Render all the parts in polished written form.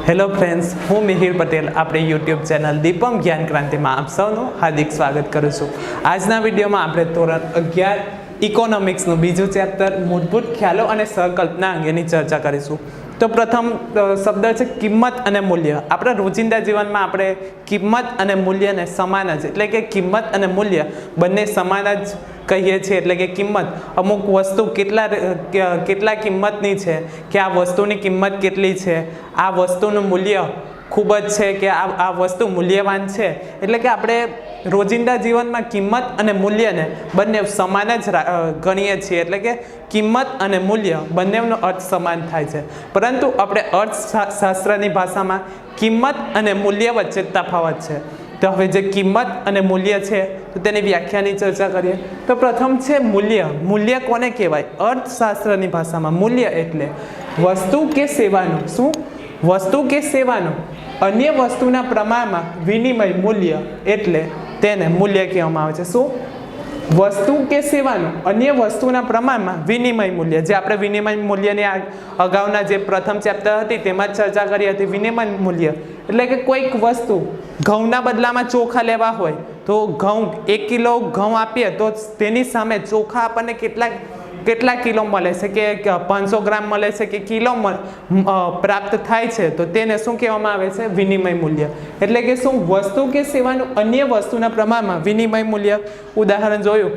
Hello friends, હું મિહિર પટેલ આપણી YouTube channel Deepam જ્ઞાન ક્રાંતિમાં આપ સૌનું હાર્દિક સ્વાગત કરું છું। આજના વિડીયોમાં આપણે ધોરણ 11 ઇકોનોમિક્સનું બીજું ચેપ્ટર મૂળભૂત ખ્યાલો અને સહકલ્પના અંગેની ચર્ચા કરીશું। તો પ્રથમ શબ્દ છે કિંમત અને મૂલ્ય। આપણા રોજિંદા જીવનમાં આપણે કિંમત અને મૂલ્યને સમાન જ એટલે કે કિંમત અને મૂલ્ય બંને સમાન જ કહીએ છીએ। એટલે કે કિંમત અમુક વસ્તુ કેટલા કિંમતની છે કે આ વસ્તુની કિંમત કેટલી છે, આ વસ્તુનું મૂલ્ય ખૂબ જ છે કે આ વસ્તુ મૂલ્યવાન છે। એટલે કે આપણે રોજિંદા જીવનમાં કિંમત અને મૂલ્યને બંને સમાન જ ગણીએ છીએ। એટલે કે કિંમત અને મૂલ્ય બંનેનો અર્થ સમાન થાય છે, પરંતુ આપણે અર્થશાસ્ત્રની ભાષામાં કિંમત અને મૂલ્ય વચ્ચે તફાવત છે। તો હવે જે કિંમત અને મૂલ્ય છે તો તેની વ્યાખ્યાની ચર્ચા કરીએ। તો પ્રથમ છે મૂલ્ય। મૂલ્ય કોને કહેવાય? અર્થશાસ્ત્રની ભાષામાં મૂલ્ય એટલે વસ્તુ કે સેવાનું શું? વસ્તુ કે સેવાનું અન્ય વસ્તુના પ્રમાણમાં વિનિમય મૂલ્ય એટલે તેને મૂલ્ય કહેવામાં આવે છે। શું? વસ્તુ કે સેવાનું અન્ય વસ્તુના પ્રમાણમાં વિનિમય મૂલ્ય, જે આપણે વિનિમય મૂલ્યની અગાઉના જે પ્રથમ ચેપ્ટર હતી તેમાં ચર્ચા કરી હતી। વિનિમય મૂલ્ય એટલે કે કોઈક વસ્તુ ઘઉંના બદલામાં ચોખા લેવા હોય તો ઘઉં 1 કિલો ઘઉં આપીએ તો તેની સામે ચોખા આપણને કેટલા કિલો મળે છે કે 500 ગ્રામ મળે છે કે કિલો પ્રાપ્ત થાય છે, તો તેને શું કહેવામાં આવે છે? વિનિમય મૂલ્ય। એટલે કે શું? વસ્તુ કે સેવાનું અન્ય વસ્તુના પ્રમાણમાં વિનિમય મૂલ્ય। ઉદાહરણ જોયું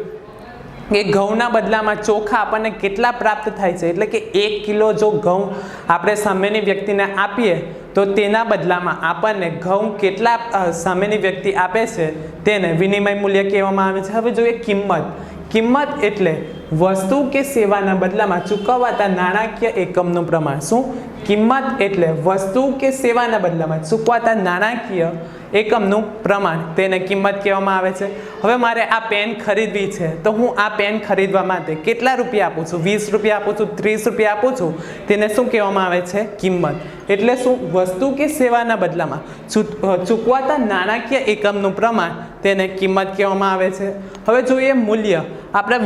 કે ઘઉંના બદલામાં ચોખા આપણને કેટલા પ્રાપ્ત થાય છે, એટલે કે 1 કિલો જો ઘઉં આપણે સામેની વ્યક્તિને આપીએ તો તેના બદલામાં આપણને ઘઉં કેટલા સામેની વ્યક્તિ આપે છે તેને વિનિમય મૂલ્ય કહેવામાં આવે છે। હવે જોઈએ કિંમત। કિંમત એટલે વસ્તુ કે સેવાના બદલામાં ચૂકવાતા નાણાકીય એકમનું પ્રમાણ। શું? કિંમત એટલે વસ્તુ કે સેવાના બદલામાં ચૂકવાતા નાણાકીય એકમનું પ્રમાણ, તેને કિંમત કહેવામાં આવે છે। હવે મારે આ પેન ખરીદવી છે તો હું આ પેન ખરીદવા માટે કેટલા રૂપિયા આપું છું? 20 રૂપિયા આપું છું, 30 રૂપિયા આપું છું, તેને શું કહેવામાં આવે છે? કિંમત। એટલે શું? વસ્તુ કે સેવાના બદલામાં ચૂકવાતા નાણાકીય એકમનું પ્રમાણ, તેને કિંમત કહેવામાં આવે છે। હવે જોઈએ મૂલ્ય। આપણે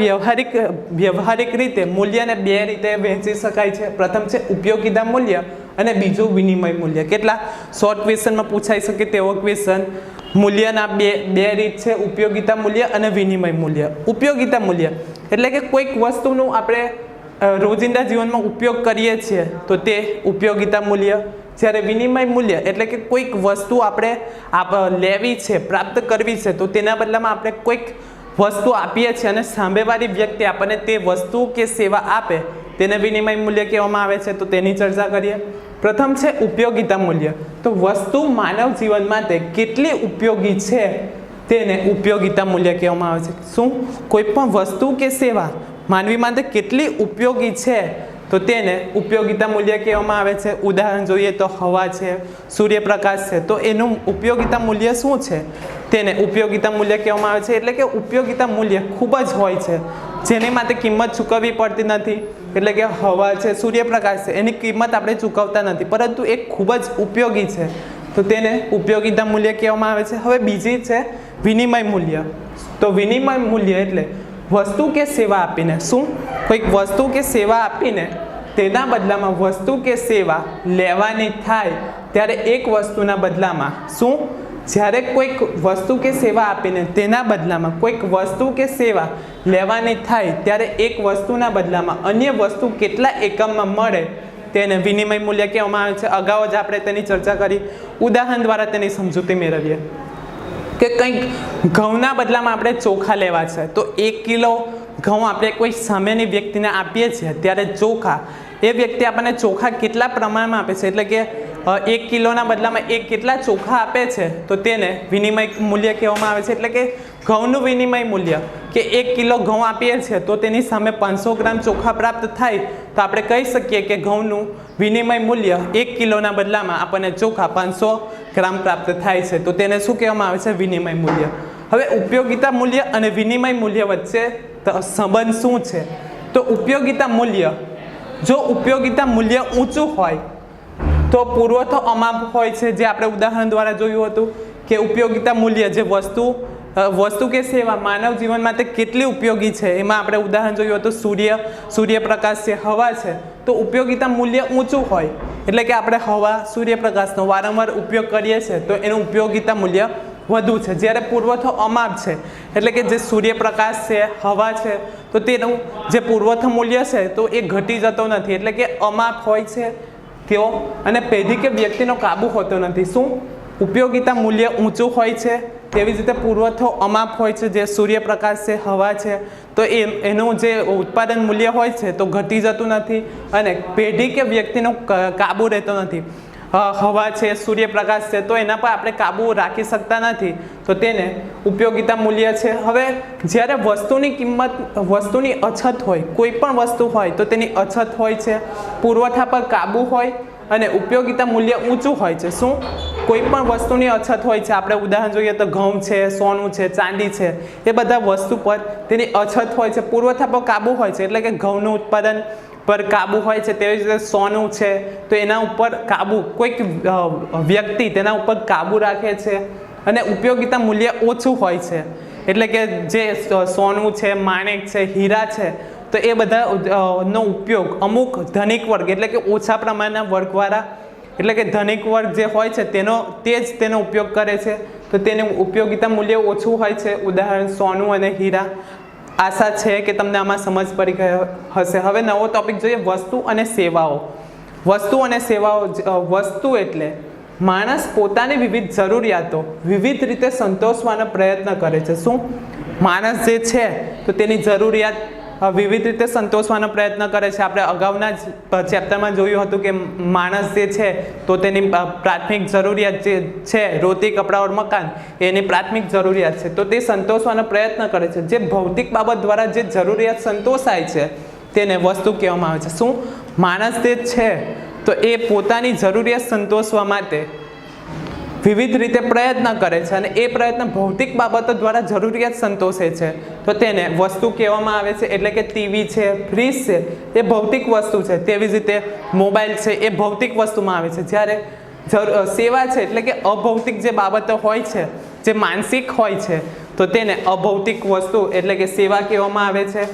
વ્યવહારિક રીતે મૂલ્યને બે રીતે વહેંચી શકાય છે। પ્રથમ છે ઉપયોગિતા મૂલ્ય અને બીજું વિનિમય મૂલ્ય। કેટલા શોર્ટ ક્વેશ્ચનમાં પૂછાઈ શકે તેવો ક્વેશ્ચન। મૂલ્યના બે રીત છે, ઉપયોગિતા મૂલ્ય અને વિનિમય મૂલ્ય। ઉપયોગિતા મૂલ્ય એટલે કે કોઈક વસ્તુનું આપણે રોજિંદા જીવનમાં ઉપયોગ કરીએ છીએ તો તે ઉપયોગિતા મૂલ્ય। જ્યારે વિનિમય મૂલ્ય એટલે કે કોઈક વસ્તુ આપણે લેવી છે, પ્રાપ્ત કરવી છે, તો તેના બદલામાં આપણે કોઈક વસ્તુ આપીએ છીએ અને સામેવાળી વ્યક્તિ આપણને તે વસ્તુ કે સેવા આપે તેને વિનિમય મૂલ્ય કહેવામાં આવે છે। તો તેની ચર્ચા કરીએ। પ્રથમ છે ઉપયોગિતા મૂલ્ય। તો વસ્તુ માનવ જીવન માટે કેટલી ઉપયોગી છે તેને ઉપયોગિતા મૂલ્ય કહેવામાં આવે છે। શું? કોઈ પણ વસ્તુ કે સેવા માનવી માટે કેટલી ઉપયોગી છે તો તેને ઉપયોગિતા મૂલ્ય કહેવામાં આવે છે। ઉદાહરણ જોઈએ તો હવા છે, સૂર્યપ્રકાશ છે, તો એનું ઉપયોગિતા મૂલ્ય શું છે? તેને ઉપયોગિતા મૂલ્ય કહેવામાં આવે છે। એટલે કે ઉપયોગિતા મૂલ્ય ખૂબ જ હોય છે, જેની માટે કિંમત ચૂકવવી પડતી નથી। એટલે કે હવા છે, સૂર્યપ્રકાશ છે, એની કિંમત આપણે ચૂકવતા નથી, પરંતુ એ ખૂબ જ ઉપયોગી છે, તો તેને ઉપયોગિતા મૂલ્ય કહેવામાં આવે છે। હવે બીજી છે વિનિમય મૂલ્ય। તો વિનિમય મૂલ્ય એટલે વસ્તુ કે સેવા આપીને શું? કોઈક વસ્તુ કે સેવા આપીને તેના બદલામાં વસ્તુ કે સેવા લેવાની થાય ત્યારે એક વસ્તુના બદલામાં શું? જ્યારે કોઈક વસ્તુ કે સેવા આપીને તેના બદલામાં કોઈક વસ્તુ કે સેવા લેવાની થાય ત્યારે એક વસ્તુના બદલામાં અન્ય વસ્તુ કેટલા એકમમાં મળે તેને વિનિમય મૂલ્ય કહેવામાં આવે છે। અગાઉ જ આપણે તેની ચર્ચા કરી, ઉદાહરણ દ્વારા તેની સમજૂતી મેળવીએ કે કંઈક ઘઉંના બદલામાં આપણે ચોખા લેવા છે તો 1 કિલો ઘઉં આપણે કોઈ સામેની વ્યક્તિને આપીએ છીએ ત્યારે ચોખા, એ વ્યક્તિ આપણને ચોખા કેટલા પ્રમાણમાં આપે છે, એટલે કે 1 કિલોના બદલામાં એ કેટલા ચોખા આપે છે તો તેને વિનિમય મૂલ્ય કહેવામાં આવે છે। એટલે કે ઘઉંનું વિનિમય મૂલ્ય કે 1 કિલો ઘઉં આપીએ છીએ તો તેની સામે 500 ગ્રામ ચોખા પ્રાપ્ત થાય તો આપણે કહી શકીએ કે ઘઉંનું વિનિમય મૂલ્ય 1 કિલોના બદલામાં આપણને ચોખા 500 ગ્રામ પ્રાપ્ત થાય છે, તો તેને શું કહેવામાં આવે છે? વિનિમય મૂલ્ય। હવે ઉપયોગિતા મૂલ્ય અને વિનિમય મૂલ્ય વચ્ચે સંબંધ શું છે? તો ઉપયોગિતા મૂલ્ય, જો ઉપયોગિતા મૂલ્ય ઊંચું હોય તો પુરવઠો અમાપ હોય છે, જે આપણે ઉદાહરણ દ્વારા જોયું હતું કે ઉપયોગિતા મૂલ્ય જે વસ્તુ વસ્તુ કે સેવા માનવ જીવન માટે કેટલી ઉપયોગી છે એમાં આપણે ઉદાહરણ જોયું તો સૂર્યપ્રકાશ છે, હવા છે, તો ઉપયોગિતા મૂલ્ય ઊંચું હોય એટલે કે આપણે હવા સૂર્યપ્રકાશનો વારંવાર ઉપયોગ કરીએ છીએ તો એનું ઉપયોગિતા મૂલ્ય વધુ છે. જ્યારે પુરવઠો અમાપ છે એટલે કે જે સૂર્યપ્રકાશ છે, હવા છે, તો તેનું જે પુરવઠો મૂલ્ય છે તો એ ઘટી જતો નથી એટલે કે અમાપ હોય છે તેઓ અને પેઢી કે વ્યક્તિનો કાબુ હોતો નથી. શું ઉપયોગિતા મૂલ્ય ઊંચું હોય છે તેવી જ રીતે પુરવઠો અમાપ હોય છે. જે સૂર્યપ્રકાશ છે, હવા છે, તો એનું જે ઉત્પાદન મૂલ્ય હોય છે તો ઘટી જતું નથી અને પેઢી કે વ્યક્તિનો કાબુ રહેતો નથી. હવા છે, સૂર્યપ્રકાશ છે, તો એના પર આપણે કાબુ રાખી શકતા નથી તો તેને ઉપયોગિતા મૂલ્ય છે. હવે જ્યારે વસ્તુની અછત હોય, કોઈ પણ વસ્તુ હોય તો તેની અછત હોય છે, પુરવઠા પર કાબુ હોય અને ઉપયોગિતા મૂલ્ય ઊંચું હોય છે. શું કોઈ પણ વસ્તુની અછત હોય છે, આપણે ઉદાહરણ જોઈએ તો ઘઉં છે, સોનું છે, ચાંદી છે, એ બધા વસ્તુ પર તેની અછત હોય છે, પુરવઠા પર કાબુ હોય છે એટલે કે ઘઉંનું ઉત્પાદન પર કાબુ હોય છે. તેવી જ રીતે સોનું છે તો એના ઉપર કાબુ કોઈક વ્યક્તિ તેના ઉપર કાબુ રાખે છે અને ઉપયોગિતા મૂલ્ય ઓછું હોય છે એટલે કે જે સોનું છે, માણેક છે, હીરા છે, તો એ બધા નો ઉપયોગ અમુક ધનિક વર્ગ એટલે કે ઓછા પ્રમાણના વર્ગવાળા એટલે કે ધનિક વર્ગ જે હોય છે તેનો ઉપયોગ કરે છે તો તેનું ઉપયોગિતા મૂલ્ય ઓછું હોય છે. ઉદાહરણ સોનું અને હીરા. આશા છે કે તમને આમાં સમજ પડી ગઈ હશે. હવે નવો ટોપિક જોઈએ, વસ્તુ અને સેવાઓ. વસ્તુ અને સેવાઓ. વસ્તુ એટલે માણસ પોતાની વિવિધ જરૂરિયાતો વિવિધ રીતે સંતોષવાનો પ્રયત્ન કરે છે. શું માણસ જે છે તો તેની જરૂરિયાત વિવિધ રીતે સંતોષવાનો પ્રયત્ન કરે છે. આપણે અગાઉના જ ચેપ્ટરમાં જોયું હતું કે માણસ જે છે તો તેની પ્રાથમિક જરૂરિયાત જે છે રોટી, કપડાં ઓર મકાન એની પ્રાથમિક જરૂરિયાત છે તો તે સંતોષવાનો પ્રયત્ન કરે છે. જે ભૌતિક બાબત દ્વારા જે જરૂરિયાત સંતોષાય છે તેને વસ્તુ કહેવામાં આવે છે. શું માણસ જે છે તો એ પોતાની જરૂરિયાત સંતોષવા માટે વિવિધ રીતે પ્રયત્ન કરે છે અને એ પ્રયત્ન ભૌતિક બાબતો દ્વારા જરૂરિયાત સંતોષે છે તો તેને વસ્તુ કહેવામાં આવે છે. એટલે કે ટીવી છે, ફ્રીજ છે, એ ભૌતિક વસ્તુ છે. તેવી જ રીતે મોબાઈલ છે એ ભૌતિક વસ્તુમાં આવે છે. જ્યારે સેવા છે એટલે કે અભૌતિક જે બાબતો હોય છે, જે માનસિક હોય છે, તો તેને અભૌતિક વસ્તુ એટલે કે સેવા કહેવામાં આવે છે.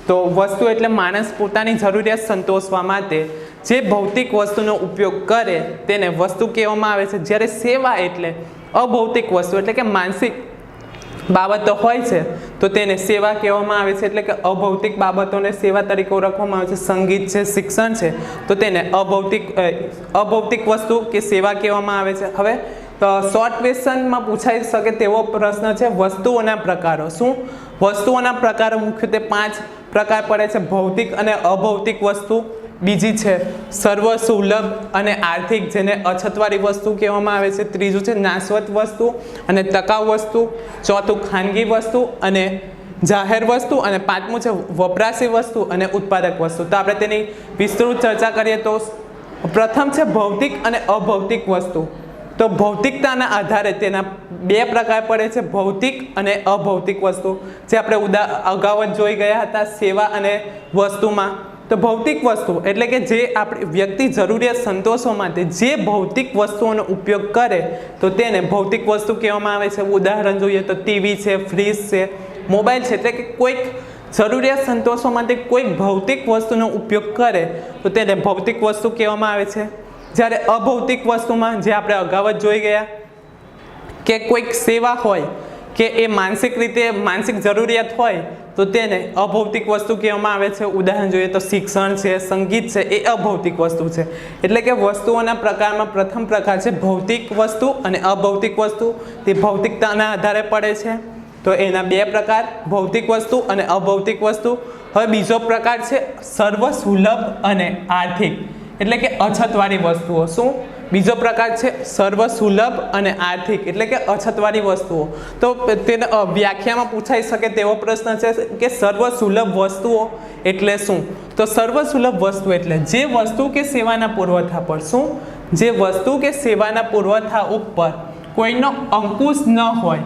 તો વસ્તુ એટલે માણસ પોતાની જરૂરિયાત સંતોષવા માટે જે ભૌતિક વસ્તુનો ઉપયોગ કરે તેને વસ્તુ કહેવામાં આવે છે. જ્યારે સેવા એટલે અભૌતિક વસ્તુ એટલે કે માનસિક બાબતો હોય છે તો તેને સેવા કહેવામાં આવે છે. એટલે કે અભૌતિક બાબતોને સેવા તરીકે ઓળખવામાં આવે છે. સંગીત છે, શિક્ષણ છે, તો તેને અભૌતિક વસ્તુ કે સેવા કહેવામાં આવે છે. હવે શોર્ટ ક્વેશ્ચનમાં પૂછાઈ શકે તેવો પ્રશ્ન છે, વસ્તુઓના પ્રકારો. શું વસ્તુઓના પ્રકારો મુખ્યત્વે 5 પ્રકાર પડે છે: ભૌતિક અને અભૌતિક વસ્તુ, બીજી છે સર્વસુલભ અને આર્થિક જેને અછતવાળી વસ્તુ કહેવામાં આવે છે, ત્રીજું છે નાશવંત વસ્તુ અને ટકાઉ વસ્તુ, ચોથું ખાનગી વસ્તુ અને જાહેર વસ્તુ અને પાંચમું છે વપરાશી વસ્તુ અને ઉત્પાદક વસ્તુ. તો આપણે તેની વિસ્તૃત ચર્ચા કરીએ તો પ્રથમ છે ભૌતિક અને અભૌતિક વસ્તુ. તો ભૌતિકતાના આધારે તેના 2 પ્રકાર પડે છે, ભૌતિક અને અભૌતિક વસ્તુ, જે આપણે અગાઉ જ જોઈ ગયા હતા સેવા અને વસ્તુમાં. તો ભૌતિક વસ્તુ એટલે કે જે આપણી વ્યક્તિ જરૂરિયાત સંતોષવા માટે જે ભૌતિક વસ્તુઓનો ઉપયોગ કરે તો તેને ભૌતિક વસ્તુ કહેવામાં આવે છે. ઉદાહરણ જોઈએ તો ટીવી છે, ફ્રીજ છે, મોબાઈલ છે, એટલે કે કોઈક જરૂરિયાત સંતોષવા માટે કોઈક ભૌતિક વસ્તુનો ઉપયોગ કરે તો તેને ભૌતિક વસ્તુ કહેવામાં આવે છે. જ્યારે અભૌતિક વસ્તુમાં જે આપણે અગાઉ જ જોઈ ગયા કે કોઈક સેવા હોય કે એ માનસિક જરૂરિયાત હોય તો તેને અભૌતિક વસ્તુ કહેવામાં આવે છે. ઉદાહરણ જોઈએ તો શિક્ષણ છે, સંગીત છે, એ અભૌતિક વસ્તુ છે. એટલે કે વસ્તુઓના પ્રકારમાં પ્રથમ પ્રકાર છે ભૌતિક વસ્તુ અને અભૌતિક વસ્તુ. તે ભૌતિકતાના આધારે પડે છે તો એના 2 પ્રકાર, ભૌતિક વસ્તુ અને અભૌતિક વસ્તુ. હવે બીજો પ્રકાર છે સર્વસુલભ અને આર્થિક એટલે કે અછતવાળી વસ્તુઓ. શું બીજો પ્રકાર છે સર્વસુલભ અને આર્થિક એટલે કે અછતવાળી વસ્તુઓ. તો તેને વ્યાખ્યામાં પૂછાઈ શકે તેવો પ્રશ્ન છે કે સર્વસુલભ વસ્તુઓ એટલે શું? તો સર્વસુલભ વસ્તુ એટલે જે વસ્તુ કે સેવાના પુરવઠા પર જે વસ્તુ કે સેવાના પુરવઠા ઉપર કોઈનો અંકુશ ન હોય.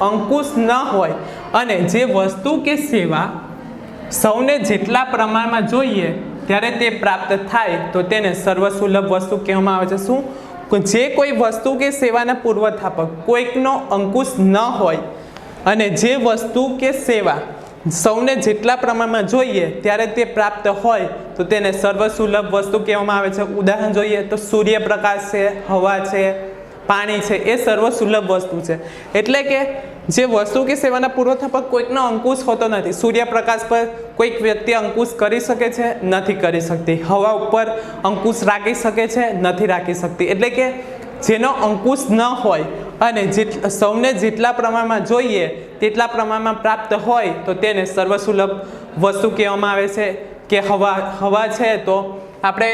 અંકુશ ન હોય અને જે વસ્તુ કે સેવા સૌને જેટલા પ્રમાણમાં જોઈએ ત્યારે તે પ્રાપ્ત થાય તો તેને સર્વસુલભ વસ્તુ કહેવામાં આવે છે. જે કોઈ વસ્તુ કે સેવાના પુરવઠા પર કોઈકનો અંકુશ ન હોય અને જે વસ્તુ કે સેવા સૌને જેટલા પ્રમાણમાં જોઈએ ત્યારે તે પ્રાપ્ત હોય તો તેને સર્વસુલભ વસ્તુ કહેવામાં આવે છે. ઉદાહરણ જોઈએ તો સૂર્યપ્રકાશ છે, હવા છે, પાણી છે, એ સર્વસુલભ વસ્તુ છે. એટલે કે જે વસ્તુ કે સેવાના પુરવઠા પર કોઈકનો અંકુશ હોતો નથી. સૂર્યપ્રકાશ પર કોઈક વ્યક્તિ અંકુશ કરી શકે છે, નથી કરી શકતી. હવા ઉપર અંકુશ રાખી શકે છે, નથી રાખી શકતી. એટલે કે જેનો અંકુશ ન હોય અને સૌને જેટલા પ્રમાણમાં જોઈએ તેટલા પ્રમાણમાં પ્રાપ્ત હોય તો તેને સર્વસુલભ વસ્તુ કહેવામાં આવે છે. કે હવા છે તો આપણે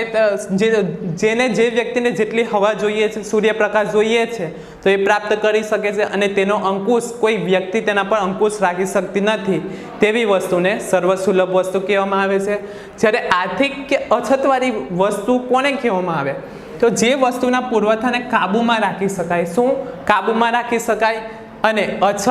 જેને જે વ્યક્તિને જેટલી હવા જોઈએ છે, સૂર્યપ્રકાશ જોઈએ છે તો એ પ્રાપ્ત કરી શકે છે અને તેનો અંકુશ કોઈ વ્યક્તિ તેના પર અંકુશ રાખી શકતી નથી. તેવી વસ્તુને સર્વસુલભ વસ્તુ કહેવામાં આવે છે. જ્યારે આર્થિક કે અછતવાળી વસ્તુ કોને કહેવામાં આવે? તો જે વસ્તુના પુરવઠાને કાબૂમાં રાખી શકાય. શું કાબૂમાં રાખી શકાય? અને અછત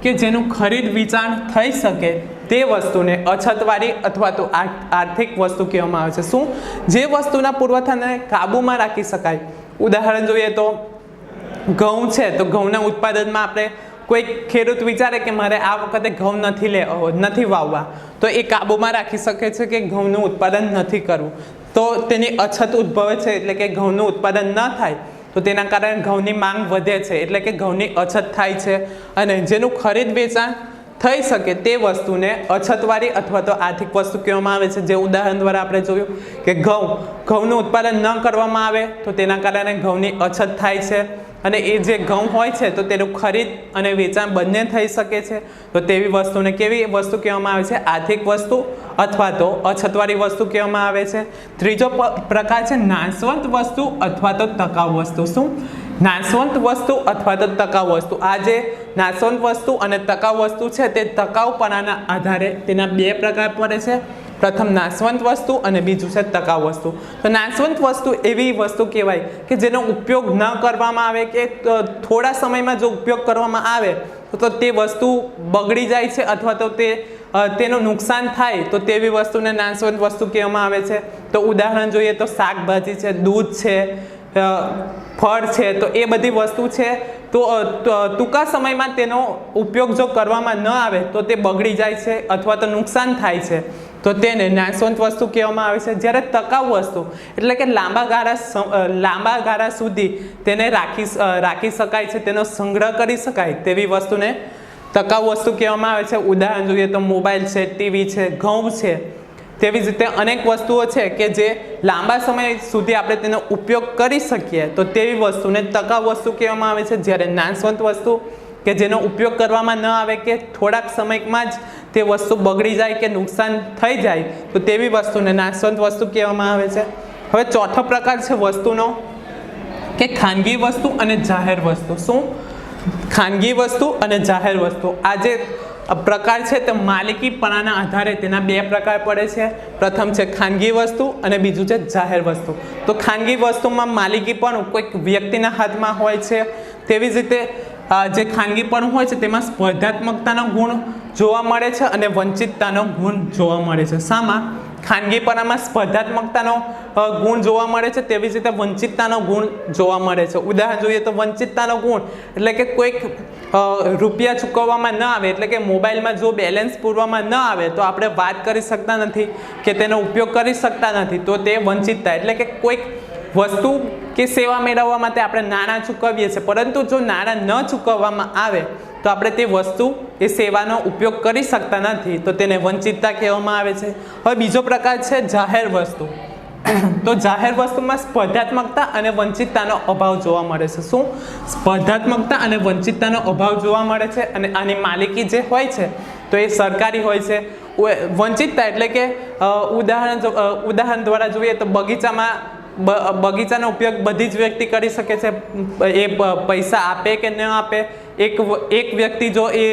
કે જેનું ખરીદ વેચાણ થઈ શકે તે વસ્તુને અછતવાળી અથવા તો આર્થિક વસ્તુ કહેવામાં આવે છે. શું? જે વસ્તુના પુરવઠાને કાબૂમાં રાખી શકાય. ઉદાહરણ જોઈએ તો ઘઉં છે તો ઘઉંના ઉત્પાદનમાં આપણે કોઈ ખેડૂત વિચારે કે મારે આ વખતે ઘઉં નથી વાવવા, તો એ કાબૂમાં રાખી શકે છે કે ઘઉંનું ઉત્પાદન નથી કરવું. તો તેની અછત ઉદ્ભવે છે, એટલે કે ઘઉંનું ઉત્પાદન ન થાય તો તેના કારણે ઘઉંની માંગ વધે છે, એટલે કે ઘઉંની અછત થાય છે. અને જેનું ખરીદ વેચાણ થઈ શકે તે વસ્તુને અછતવાળી અથવા તો આર્થિક વસ્તુ કહેવામાં આવે છે. જે ઉદાહરણ દ્વારા આપણે જોયું કે ઘઉંનું ઉત્પાદન ન કરવામાં આવે તો તેના કારણે ઘઉંની અછત થાય છે અને એ જે ઘઉં હોય છે તો તેનું ખરીદ અને વેચાણ બંને થઈ શકે છે. તો તેવી વસ્તુને કેવી વસ્તુ કહેવામાં આવે છે? આર્થિક વસ્તુ અથવા તો અછતવાળી વસ્તુ કહેવામાં આવે છે. ત્રીજો પ્રકાર છે નાશવંત વસ્તુ અથવા તો ટકાઉ વસ્તુ. શું? નાશવંત વસ્તુ અથવા તો ટકાઉ વસ્તુ. આ જે નાશવંત વસ્તુ અને ટકાઉ વસ્તુ છે તે ટકાઉપણાના આધારે તેના બે પ્રકાર પડે છે. પ્રથમ નાશવંત વસ્તુ અને બીજું છે ટકાઉ વસ્તુ. તો નાશવંત વસ્તુ એવી વસ્તુ કહેવાય કે જેનો ઉપયોગ ન કરવામાં આવે કે થોડા સમયમાં જો ઉપયોગ કરવામાં આવે તો તે વસ્તુ બગડી જાય છે અથવા તો તેનું નુકસાન થાય તો તેવી વસ્તુને નાશવંત વસ્તુ કહેવામાં આવે છે. તો ઉદાહરણ જોઈએ તો શાકભાજી છે, દૂધ છે, ફળ છે, તો એ બધી વસ્તુ છે તો ટૂંકા સમયમાં તેનો ઉપયોગ જો કરવામાં ન આવે તો તે બગડી જાય છે અથવા તો નુકસાન થાય છે, તો તેને નાશવંત વસ્તુ કહેવામાં આવે છે. જ્યારે ટકાઉ વસ્તુ એટલે કે લાંબા ગાળા સુધી તેને રાખી શકાય છે, તેનો સંગ્રહ કરી શકાય તેવી વસ્તુને ટકાઉ વસ્તુ કહેવામાં આવે છે. ઉદાહરણ જોઈએ તો મોબાઈલ છે, ટીવી છે, ઘઉં છે, તેવી જ રીતે અનેક વસ્તુઓ છે કે જે લાંબા સમય સુધી આપણે તેનો ઉપયોગ કરી શકીએ તો તેવી વસ્તુને ટકાઉ વસ્તુ કહેવામાં આવે છે. જ્યારે નાશવંત વસ્તુ કે જેનો ઉપયોગ કરવામાં ન આવે કે થોડાક સમયમાં જ તે વસ્તુ બગડી જાય કે નુકસાન થઈ જાય તો તેવી વસ્તુને નાશવંત વસ્તુ કહેવામાં આવે છે. હવે ચોથો પ્રકાર છે વસ્તુનો કે ખાનગી વસ્તુ અને જાહેર વસ્તુ. શું? ખાનગી વસ્તુ અને જાહેર વસ્તુ. આ જે પ્રકાર છે તે માલિકીપણાના આધારે તેના બે પ્રકાર પડે છે. પ્રથમ છે ખાનગી વસ્તુ અને બીજું છે જાહેર વસ્તુ. તો ખાનગી વસ્તુમાં માલિકીપણું કોઈક વ્યક્તિના હાથમાં હોય છે. તેવી જ રીતે જે ખાનગીપણું હોય છે તેમાં સ્પર્ધાત્મકતાનો ગુણ જોવા મળે છે અને વંચિતતાનો ગુણ જોવા મળે છે. શામાં? ખાનગીપણામાં સ્પર્ધાત્મકતાનો ગુણ જોવા મળે છે, તેવી જ રીતે વંચિતતાનો ગુણ જોવા મળે છે. ઉદાહરણ જોઈએ તો વંચિતતાનો ગુણ એટલે કે કોઈક રૂપિયા ચૂકવવામાં ન આવે, એટલે કે મોબાઈલમાં જો બેલેન્સ પૂરવામાં ન આવે તો આપણે વાત કરી શકતા નથી કે તેનો ઉપયોગ કરી શકતા નથી, તો તે વંચિતતા. એટલે કે કોઈક વસ્તુ કે સેવા મેળવવા માટે આપણે નાણાં ચૂકવીએ છીએ, પરંતુ જો નાણાં ન ચૂકવવામાં આવે તો આપણે તે વસ્તુ એ સેવાનો ઉપયોગ કરી શકતા નથી, તો તેને વંચિતતા કહેવામાં આવે છે. હવે બીજો પ્રકાર છે જાહેર વસ્તુ. તો જાહેર વસ્તુમાં સ્પર્ધાત્મકતા અને વંચિતતાનો અભાવ જોવા મળે છે. શું? સ્પર્ધાત્મકતા અને વંચિતતાનો અભાવ જોવા મળે છે અને આની માલિકી જે હોય છે તો એ સરકારી હોય છે. વંચિતતા એટલે કે ઉદાહરણ દ્વારા જોઈએ તો બગીચાનો ઉપયોગ બધી જ વ્યક્તિ કરી શકે છે. એ પૈસા આપે કે ન આપે, એક વ્યક્તિ જો એ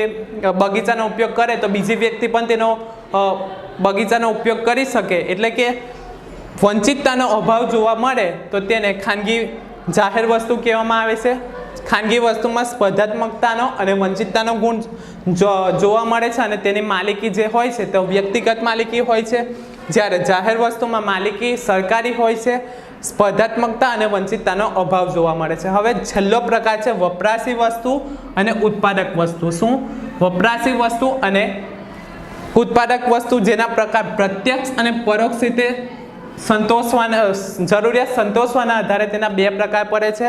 બગીચાનો ઉપયોગ કરે તો બીજી વ્યક્તિ પણ તેનો બગીચાનો ઉપયોગ કરી શકે. એટલે કે વંચિતતાનો અભાવ જોવા મળે તો તેને જાહેર વસ્તુ કહેવામાં આવે છે. ખાનગી વસ્તુમાં સ્પર્ધાત્મકતાનો અને વંચિતતાનો ગુણ જોવા મળે છે અને તેની માલિકી જે હોય છે તે વ્યક્તિગત માલિકી હોય છે. જ્યારે જાહેર વસ્તુમાં માલિકી સરકારી હોય છે. સ્પર્ધાત્મકતા અને વંચિતતાનો અભાવ જોવા મળે છે. હવે છેલ્લો પ્રકાર છે વપરાશી વસ્તુ અને ઉત્પાદક વસ્તુ. શું? વપરાશી વસ્તુ અને ઉત્પાદક વસ્તુ જેના પ્રકાર પ્રત્યક્ષ અને પરોક્ષ રીતે સંતોષવાના જરૂરિયાત સંતોષવાના આધારે તેના બે પ્રકાર પડે છે.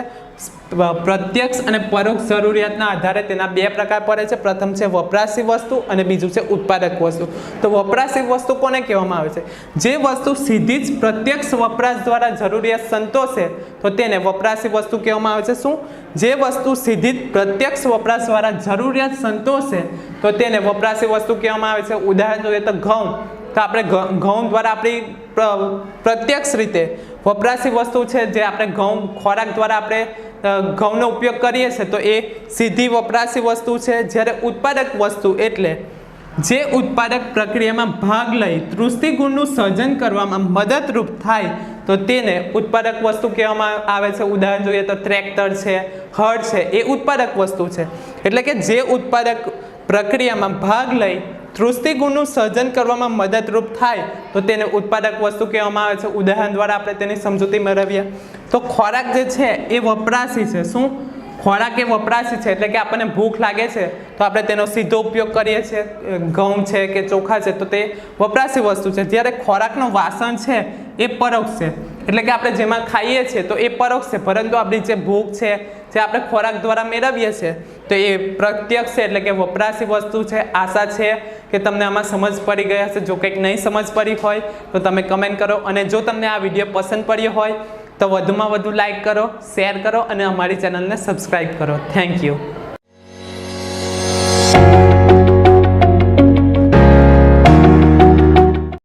પ્રત્યક્ષ અને પરોક્ષ જરૂરિયાતના આધારે તેના બે પ્રકાર પડે છે. પ્રથમ છે વપરાશી વસ્તુ અને બીજું છે ઉત્પાદક વસ્તુ. તો વપરાશી વસ્તુ કોને કહેવામાં આવે છે? જે વસ્તુ સીધી જ પ્રત્યક્ષ વપરાશ દ્વારા જરૂરિયાત સંતોષે તો તેને વપરાશી વસ્તુ કહેવામાં આવે છે. શું? જે વસ્તુ સીધી જ પ્રત્યક્ષ વપરાશ દ્વારા જરૂરિયાત સંતોષે તો તેને વપરાશી વસ્તુ કહેવામાં આવે છે. ઉદાહરણ જોઈએ તો ઘઉં. તો આપણે ઘઉં દ્વારા આપણી પ્રત્યક્ષ રીતે વપરાશી વસ્તુ છે જે આપણે ઘઉં ખોરાક દ્વારા આપણે ઘઉંનો ઉપયોગ કરીએ છીએ તો એ સીધી વપરાશી વસ્તુ છે. જ્યારે ઉત્પાદક વસ્તુ એટલે જે ઉત્પાદક પ્રક્રિયામાં ભાગ લઈ તૃષ્ટિગુણનું સર્જન કરવામાં મદદરૂપ થાય તો તેને ઉત્પાદક વસ્તુ કહેવામાં આવે છે. ઉદાહરણ જોઈએ તો ટ્રેક્ટર છે, હળ છે, એ ઉત્પાદક વસ્તુ છે. એટલે કે જે ઉત્પાદક પ્રક્રિયામાં ભાગ લઈ તૃષ્ટિગુણનું સર્જન કરવામાં મદદરૂપ થાય તો તેને ઉત્પાદક વસ્તુ કહેવામાં આવે છે. ઉદાહરણ દ્વારા આપણે તેની સમજૂતી મેળવીએ તો ખોરાક જે છે એ વપરાશી છે. શું? ખોરાક એ વપરાશી છે. એટલે કે આપણને ભૂખ લાગે છે તો આપણે તેનો સીધો ઉપયોગ કરીએ છીએ. ઘઉં છે કે ચોખા છે તો તે વપરાશી વસ્તુ છે. જ્યારે ખોરાકનો વાસણ છે એ પરોક્ષ છે. એટલે કે આપણે જેમાં ખાઈએ છીએ તો એ પરોક્ષ છે, પરંતુ આપણી જે ભૂખ છે જે આપણે ખોરાક દ્વારા મેળવીએ છીએ તો એ પ્રત્યક્ષ છે. એટલે કે વપરાશી વસ્તુ છે. આશા છે કે તમને આમાં સમજ પડી ગઈ હશે. જો કંઈક નહીં સમજ પડી હોય તો તમે કમેન્ટ કરો, અને જો તમને આ વિડીયો પસંદ પડ્યો હોય તો વધુમાં વધુ લાઈક કરો, શેર કરો અને અમારી ચેનલને સબસ્ક્રાઈબ કરો. Thank you.